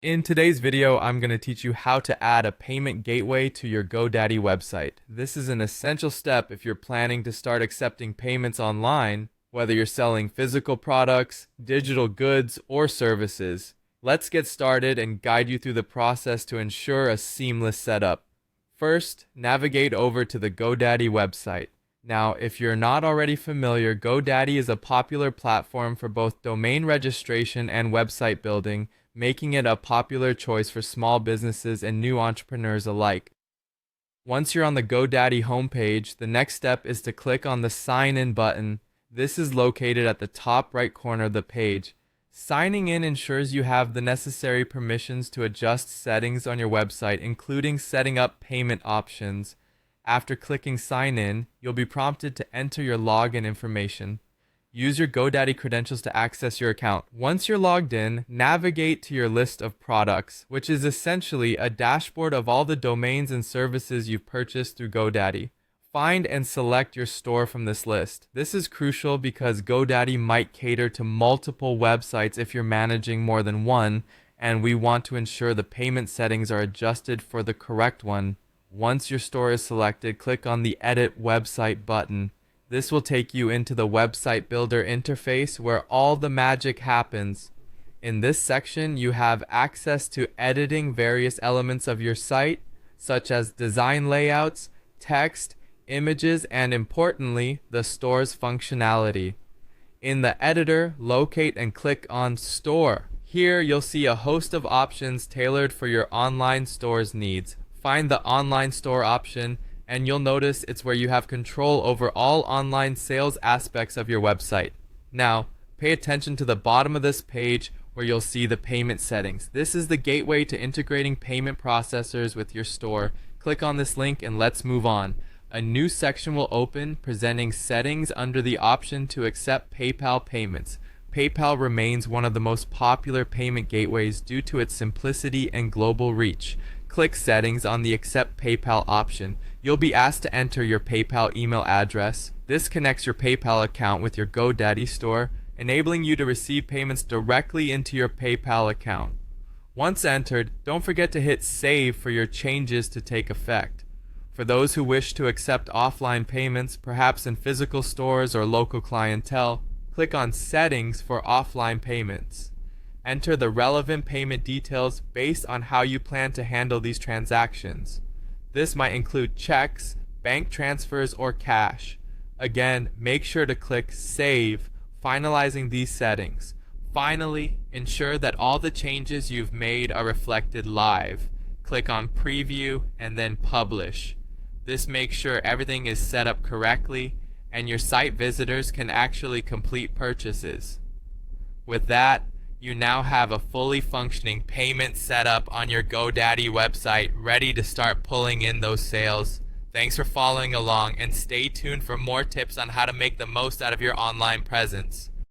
In today's video, I'm going to teach you how to add a payment gateway to your Godaddy website. This is an essential step if you're planning to start accepting payments online, whether you're selling physical products, digital goods, or services. Let's get started and guide you through the process to ensure a seamless setup. First, navigate over to the Godaddy website. Now, if you're not already familiar, Godaddy is a popular platform for both domain registration and website building, making it a popular choice for small businesses and new entrepreneurs alike. Once you're on the Godaddy homepage, the next step is to click on the Sign In button. This is located at the top right corner of the page. Signing in ensures you have the necessary permissions to adjust settings on your website, including setting up payment options. After clicking Sign In, you'll be prompted to enter your login information. Use your Godaddy credentials to access your account. Once you're logged in, navigate to your list of products, which is essentially a dashboard of all the domains and services you've purchased through Godaddy. Find and select your store from this list. This is crucial because Godaddy might cater to multiple websites if you're managing more than one, and we want to ensure the payment settings are adjusted for the correct one. Once your store is selected, click on the Edit Website button. This will take you into the website builder interface where all the magic happens. In this section, you have access to editing various elements of your site, such as design layouts, text, images, and importantly, the store's functionality. In the editor, locate and click on Store. Here, you'll see a host of options tailored for your online store's needs. Find the online store option, and you'll notice it's where you have control over all online sales aspects of your website. Now, pay attention to the bottom of this page where you'll see the payment settings. This is the gateway to integrating payment processors with your store. Click on this link and let's move on. A new section will open presenting settings under the option to accept PayPal payments. PayPal remains one of the most popular payment gateways due to its simplicity and global reach. Click Settings on the Accept PayPal option. You'll be asked to enter your PayPal email address. This connects your PayPal account with your Godaddy store, enabling you to receive payments directly into your PayPal account. Once entered, don't forget to hit Save for your changes to take effect. For those who wish to accept offline payments, perhaps in physical stores or local clientele, click on Settings for offline payments. Enter the relevant payment details based on how you plan to handle these transactions. This might include checks, bank transfers, or cash. Again, make sure to click Save, finalizing these settings. Finally, ensure that all the changes you've made are reflected live. Click on Preview and then Publish. This makes sure everything is set up correctly and your site visitors can actually complete purchases. With that, you now have a fully functioning payment setup on your Godaddy website, ready to start pulling in those sales. Thanks for following along, and stay tuned for more tips on how to make the most out of your online presence.